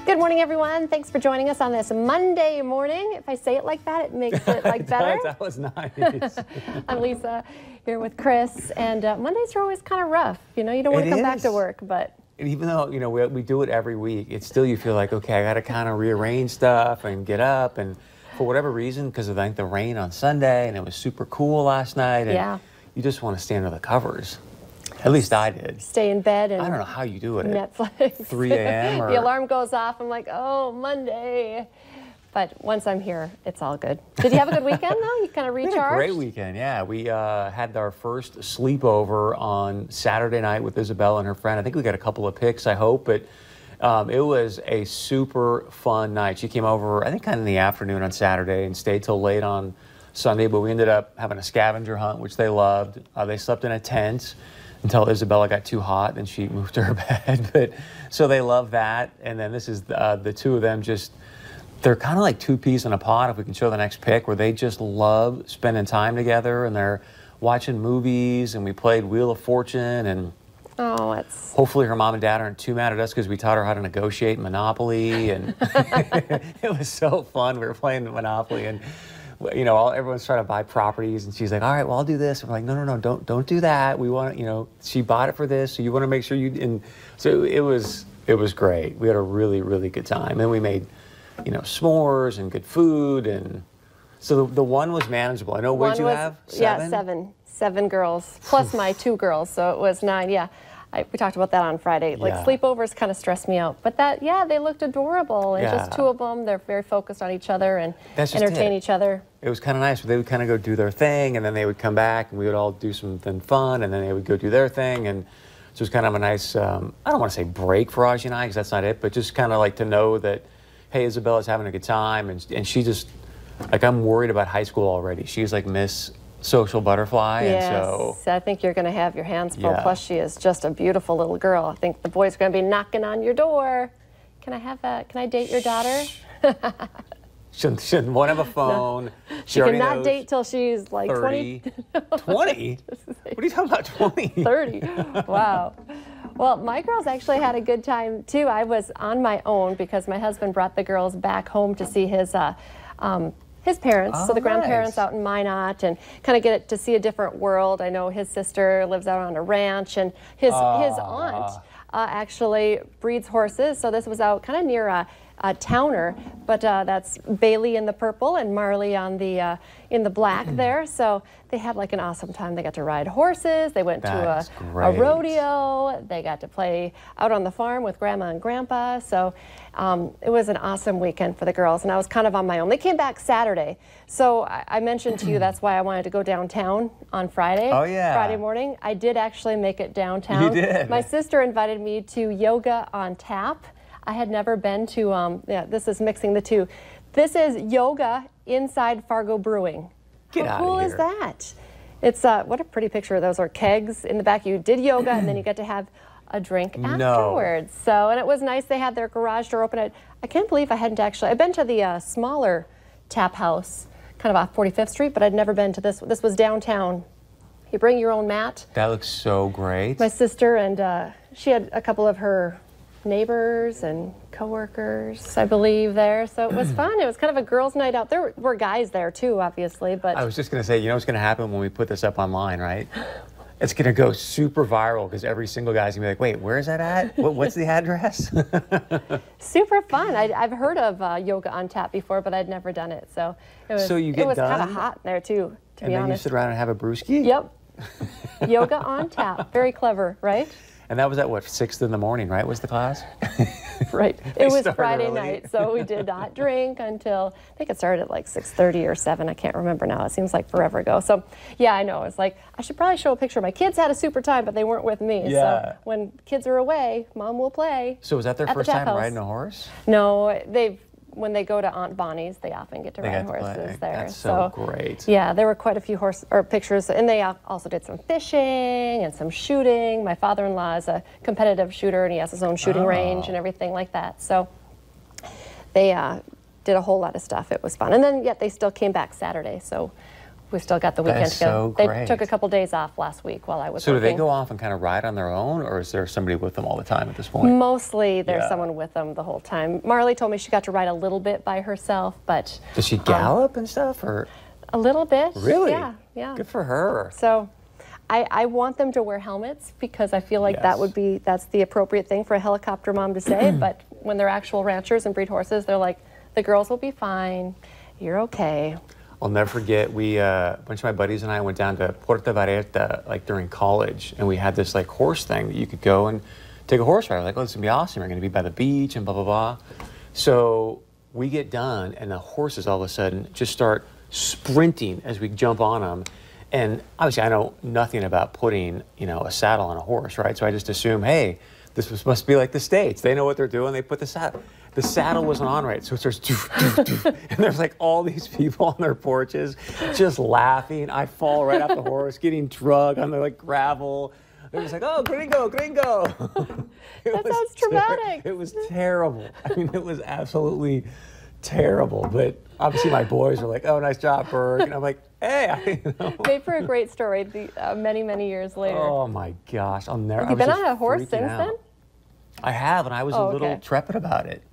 Good morning, everyone. Thanks for joining us on this Monday morning. If I say it like that, it makes it like better. That was nice. I'm Lisa here with Chris, and Mondays are always kind of rough. You know, you don't want to come back to work, but even though, you know, we do it every week, it's still, you feel like, okay, I got to kind of rearrange stuff and get up, and for whatever reason, because of like the rain on Sunday, and it was super cool last night, and you just want to stay under the covers. At least I did. Stay in bed and I don't know how you do it. Netflix. 3 a.m. The alarm goes off. I'm like, oh, Monday. But once I'm here, it's all good. Did you have a good weekend, though? You kind of recharged? We had a great weekend, yeah. We had our first sleepover on Saturday night with Isabella and her friend. I think we got a couple of pics, I hope, but it was a super fun night. She came over, I think, kind of in the afternoon on Saturday and stayed till late on Sunday, but we ended up having a scavenger hunt, which they loved. They slept in a tent until Isabella got too hot and she moved to her bed. But so they love that. And then this is the two of them just, they're kind of like two peas in a pod, if we can show the next pic, where they just love spending time together, and they're watching movies, and we played Wheel of Fortune, and hopefully her mom and dad aren't too mad at us because we taught her how to negotiate Monopoly, and it was so fun. We were playing Monopoly, and you know, everyone's trying to buy properties, and she's like, all right, well, I'll do this. And we're like, no, don't do that. We want, you know, she bought it for this, so you want to make sure you, and so it was great. We had a really, really good time. And we made, you know, s'mores and good food, and so the one was manageable. I know, what did you have? 7? Yeah, seven girls, plus my 2 girls, so it was 9, yeah. We talked about that on Friday. Like, sleepovers kind of stressed me out. But that, they looked adorable. And just 2 of them, they're very focused on each other and entertain each other. It was kind of nice. They would kind of go do their thing, and then they would come back, and we would all do something fun, and then they would go do their thing. And so it was kind of a nice, I don't want to say break for Aji and I, because that's not it, but just kind of like to know that, hey, Isabella's having a good time. And she just, like, I'm worried about high school already. She's like Miss Social Butterfly, yes, and so I think you're going to have your hands full. Plus, she is just a beautiful little girl. I think the boys are going to be knocking on your door. Can I date your daughter? She won't have a phone. No. She cannot date till she's like 30. 20. 20? What are you talking about, 20? 30. Wow. Well, my girls actually had a good time too. I was on my own because my husband brought the girls back home to see his parents, so the grandparents out in Minot, and kind of get to see a different world. I know his sister lives out on a ranch, and his aunt actually breeds horses, so this was out kind of near a Towner, but that's Bailey in the purple and Marley on the in the black there. So they had like an awesome time. They got to ride horses. They went to a rodeo. They got to play out on the farm with Grandma and Grandpa. So it was an awesome weekend for the girls, and I was kind of on my own. They came back Saturday. So I mentioned to you that's why I wanted to go downtown on Friday. Oh, yeah. Friday morning. I did actually make it downtown. You did? My sister invited me to Yoga on Tap. I had never been to, this is mixing the two. This is yoga inside Fargo Brewing. How cool is that? It's, what a pretty picture. Those are kegs in the back. You did yoga, and then you get to have a drink afterwards. So, and it was nice. They had their garage door open. I can't believe I hadn't actually, I've been to the smaller tap house, kind of off 45th Street, but I'd never been to this. This was downtown. You bring your own mat. That looks so great. My sister, and she had a couple of her neighbors and coworkers, I believe, there. So it was fun. It was kind of a girls' night out. There were guys there too, obviously, but I was just going to say, you know what's going to happen when we put this up online, right? It's going to go super viral because every single guy's going to be like, wait, where is that at? What's the address? Super fun. I've heard of Yoga on Tap before, but I'd never done it. So it was, kind of hot there too, to be honest. And then you sit around and have a brewski? Yep. Yoga on Tap. Very clever, right? And that was at, what, 6 in the morning, right, was the class? Right. It was Friday night, so we did not drink until, I think it started at like 6:30 or 7. I can't remember now. It seems like forever ago. So, yeah, I know. It's like, I should probably show a picture. My kids had a super time, but they weren't with me. Yeah. So when kids are away, Mom will play. So was that their first time riding a horse? No, when they go to Aunt Bonnie's, they often get to ride horses there. That's so great. Yeah, there were quite a few pictures, and they also did some fishing and some shooting. My father-in-law is a competitive shooter, and he has his own shooting range and everything like that. So they did a whole lot of stuff. It was fun. And then, yet they still came back Saturday, so we still got the weekend together. So they great. took a couple days off last week while I was So working. do they go off and kind of ride on their own, or is there somebody with them all the time at this point? Mostly there's someone with them the whole time. Marley told me she got to ride a little bit by herself, but... Does she gallop and stuff, or...? A little bit. Really? Yeah. Good for her. So I want them to wear helmets because I feel like that's the appropriate thing for a helicopter mom to say, but when they're actual ranchers and breed horses, they're like, the girls will be fine, you're okay. I'll never forget, a bunch of my buddies and I went down to Puerto Vallarta like during college, and we had this like horse thing that you could go and take a horse ride. We're like, oh, this is gonna be awesome. We're gonna be by the beach and blah, blah, blah. So we get done, and the horses all of a sudden just start sprinting as we jump on them. And obviously I know nothing about putting, a saddle on a horse, right? So I just assume, hey, must be like the States. They know what they're doing. They put the saddle. The saddle wasn't on right, so it starts doof, doof, doof. And there's like all these people on their porches just laughing. I fall right off the horse, getting drugged on the like gravel. They're just like, oh, gringo, gringo. That sounds traumatic. It was terrible. I mean, it was absolutely terrible. But obviously my boys are like, oh, nice job, Berg. And I'm like, hey. Made for a great story many, many years later. Oh my gosh, I'll never. Have you been on a horse since then? I have, and I was a little trepid about it.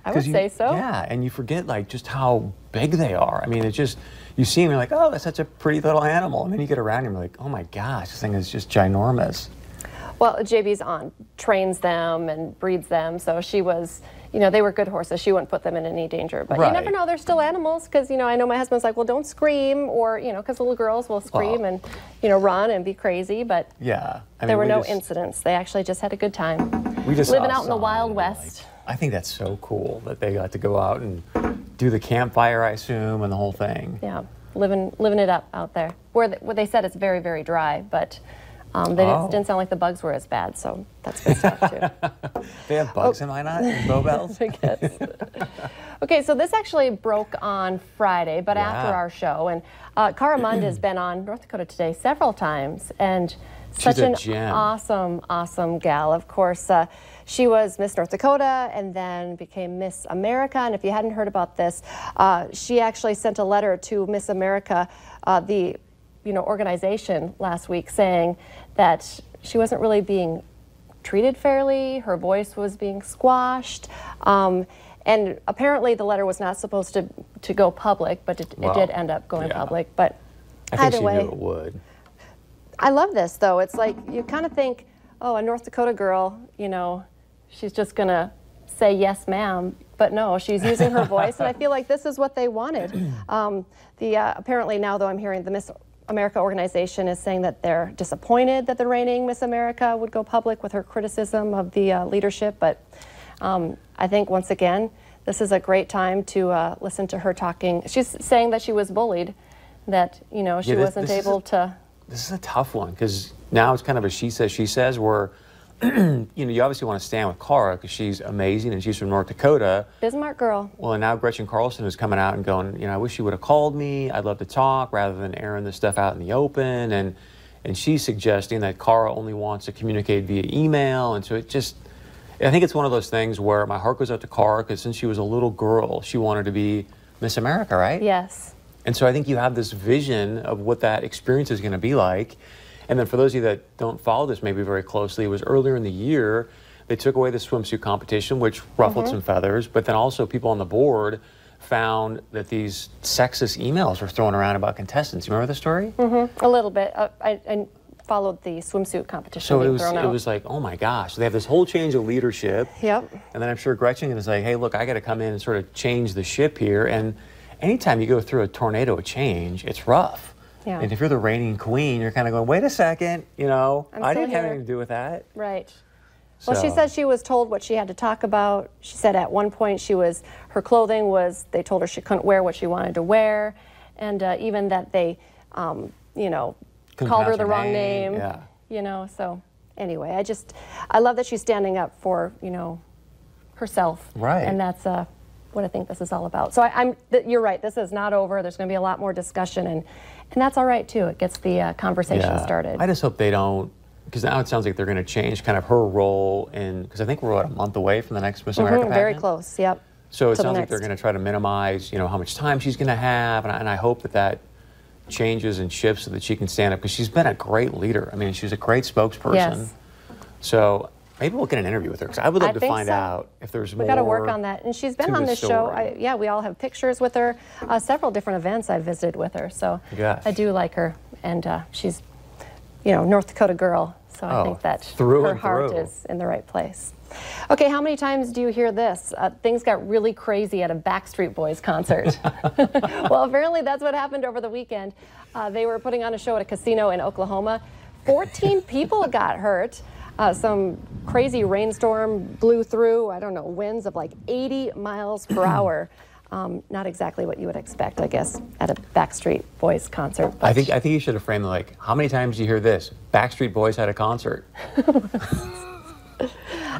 I would say so. Yeah, and you forget like just how big they are. I mean, it's just, you see them, you're like, oh, that's such a pretty little animal. And then you get around and you're like, oh my gosh, this thing is just ginormous. Well, JB's aunt trains them and breeds them, so she was, they were good horses. She wouldn't put them in any danger. But you never know, they're still animals, because, I know my husband's like, well, don't scream, or, because little girls will scream and, run and be crazy, but there were no incidents. They actually just had a good time. We just living out in the Wild West. I think that's so cool that they got to go out and do the campfire, I assume, and the whole thing. Yeah, living it up out there. Where they said it's very, very dry, but they didn't sound like the bugs were as bad, so that's good stuff too. They have bugs in Minot and Bowbells? I guess. Okay, so this actually broke on Friday, but after our show, and Cara Munda's been on North Dakota Today several times, and such an awesome, awesome gal. Of course, she was Miss North Dakota and then became Miss America. And if you hadn't heard about this, she actually sent a letter to Miss America, the organization last week, saying that she wasn't really being treated fairly. Her voice was being squashed. And apparently the letter was not supposed to go public, but it did end up going public. But I think either way, she knew it would. I love this, though. It's like you kind of think, oh, a North Dakota girl, she's just going to say yes, ma'am. But no, she's using her voice, and I feel like this is what they wanted. Apparently now, though, I'm hearing the Miss America organization is saying that they're disappointed that the reigning Miss America would go public with her criticism of the leadership. But I think, once again, this is a great time to listen to her talking. She's saying that she was bullied, that, she wasn't able to... This is a tough one, because now it's kind of a she says, where, you obviously want to stand with Cara because she's amazing and she's from North Dakota. Bismarck girl. Well, and now Gretchen Carlson is coming out and going, I wish you would have called me. I'd love to talk rather than airing this stuff out in the open. And she's suggesting that Cara only wants to communicate via email. And so I think it's one of those things where my heart goes out to Cara, because since she was a little girl, she wanted to be Miss America, right? Yes. And so I think you have this vision of what that experience is going to be like. And then for those of you that don't follow this maybe very closely, it was earlier in the year, they took away the swimsuit competition, which ruffled some feathers, but then also people on the board found that these sexist emails were thrown around about contestants. You remember the story? A little bit. I followed the swimsuit competition. So it was like, oh my gosh, they have this whole change of leadership. Yep. And then I'm sure Gretchen is like, hey, look, I got to come in and sort of change the ship here. And anytime you go through a tornado of change, it's rough. Yeah. And if you're the reigning queen, you're kind of going, wait a second, I didn't have anything to do with that. Right. Well, she said she was told what she had to talk about. She said at one point her clothing was, they told her she couldn't wear what she wanted to wear. And even that they, called her the wrong name. Yeah. So anyway, I love that she's standing up for, herself. Right. And that's what I think this is all about. So you're right, this is not over. There's going to be a lot more discussion, and that's all right too. It gets the conversation started. I just hope they don't, because now it sounds like they're going to change kind of her role because I think we're a month away from the next Miss America pageant. Very close, yep. So it sounds like they're going to try to minimize, how much time she's going to have, and I hope that changes and shifts so that she can stand up, because she's been a great leader. I mean, she's a great spokesperson. Yes. So maybe we'll get an interview with her, because I would love to find so. out if there's more. We got to work on that. And she's been on this show. Yeah, we all have pictures with her. Several different events I've visited with her. So I do like her. And she's, you know, North Dakota girl. So I think that her heart is in the right place. Okay, how many times do you hear this? Things got really crazy at a Backstreet Boys concert. Well, apparently that's what happened over the weekend. They were putting on a show at a casino in Oklahoma. 14 people got hurt. Some crazy rainstorm blew through, I don't know, winds of like 80 miles per hour. Not exactly what you would expect, I guess, at a Backstreet Boys concert. I think you should have framed it like, how many times do you hear this? Backstreet Boys had a concert.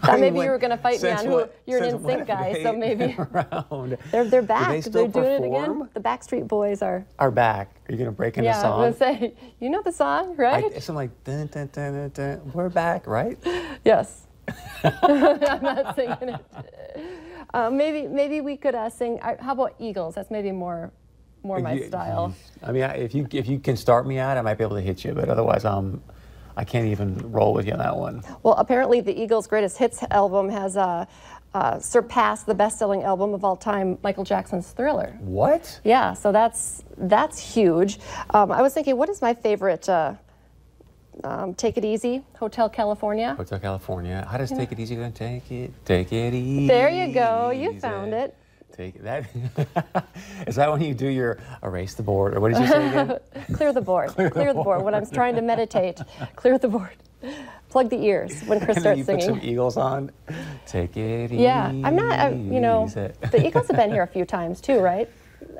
Maybe you were going to fight me on who you're an NSYNC guy, so maybe they're back. They're doing it again. The Backstreet Boys are back. Are you going to break into song? Yeah, I was going to say, you know the song, right? It's something like dun, dun, dun, dun, dun. We're back, right? Yes. I'm not singing it. Maybe we could sing. How about Eagles? That's maybe more my style. I mean, if you can start me out, I might be able to hit you, but otherwise I can't even roll with you on that one. Well, apparently the Eagles' greatest hits album has surpassed the best-selling album of all time, Michael Jackson's Thriller. What? Yeah, so that's huge. I was thinking, what is my favorite? Take It Easy, Hotel California. Hotel California. How does Take It Easy go? Take it easy. There you go. You found it. Take that. Is that when you do your erase the board, or what did you say again? Clear the board. Clear the board. When I'm trying to meditate, clear the board. Plug the ears when Chris starts singing. Put some Eagles on. Take it easy. Yeah, I'm not. You know, the Eagles have been here a few times too, right?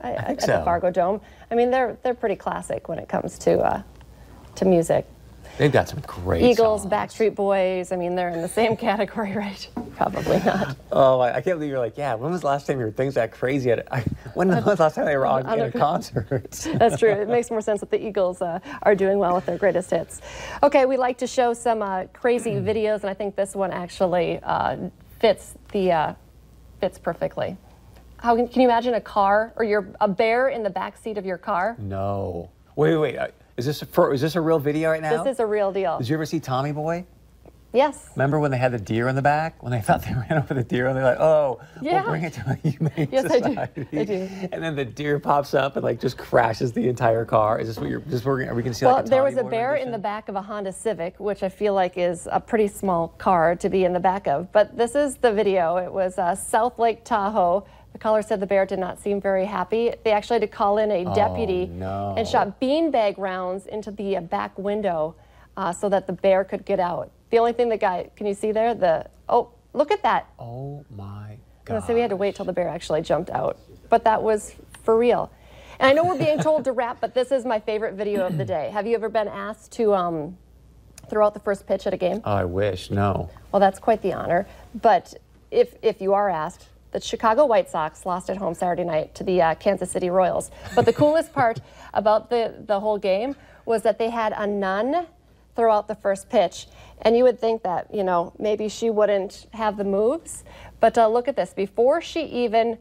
I think at the Fargo Dome. I mean, they're pretty classic when it comes to music. They've got some great Eagles, songs. Backstreet Boys. I mean, they're in the same category, right? Probably not. Oh, I can't believe you're like, yeah, when was the last time you heard things that crazy? When was the last time they were on a concert? That's true. It makes more sense that the Eagles are doing well with their greatest hits. Okay, we like to show some crazy videos, and I think this one actually fits perfectly. How can you imagine a car or a bear in the back seat of your car? No. Wait. Is this a real video right now? This is a real deal. Did you ever see Tommy Boy? Yes. Remember when they had the deer in the back? When they thought they ran over the deer, and they're like, "Oh, we'll bring it to a humane society." I do. And then the deer pops up and like just crashes the entire car. Is this what are we going to see? Well, like a there was a Tommy Boy bear rendition? in the back of a Honda Civic, which I feel like is a pretty small car to be in the back of. But this is the video. It was South Lake Tahoe. The caller said the bear did not seem very happy. They actually had to call in a deputy and shot beanbag rounds into the back window so that the bear could get out. The only thing can you see there? Oh, look at that. Oh my God. So we had to wait till the bear actually jumped out. But that was for real. And I know we're being told to wrap, but this is my favorite video of the day. Have you ever been asked to throw out the first pitch at a game? Oh, I wish, no. Well, that's quite the honor. But if you are asked, the Chicago White Sox lost at home Saturday night to the Kansas City Royals. But the coolest part about the whole game was that they had a nun throw out the first pitch. And you would think that, you know, maybe she wouldn't have the moves. But look at this. Before she even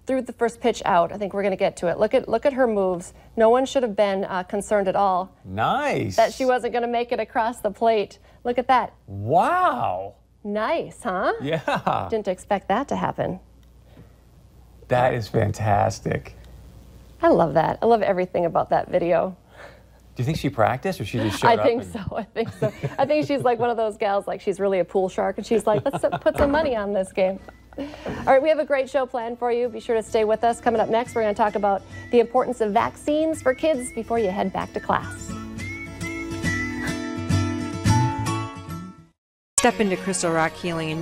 threw the first pitch out, I think we're going to get to it. Look at her moves. No one should have been concerned at all. Nice. That she wasn't going to make it across the plate. Look at that. Wow. Nice, huh? Yeah. Didn't expect that to happen. That is fantastic. I love that. I love everything about that video. Do you think she practiced, or she just showed up? I think so. I think she's like one of those gals, like she's really a pool shark, and she's like, let's put some money on this game. All right, we have a great show planned for you. Be sure to stay with us. Coming up next, we're going to talk about the importance of vaccines for kids before you head back to class. Step into Crystal Rock Healing and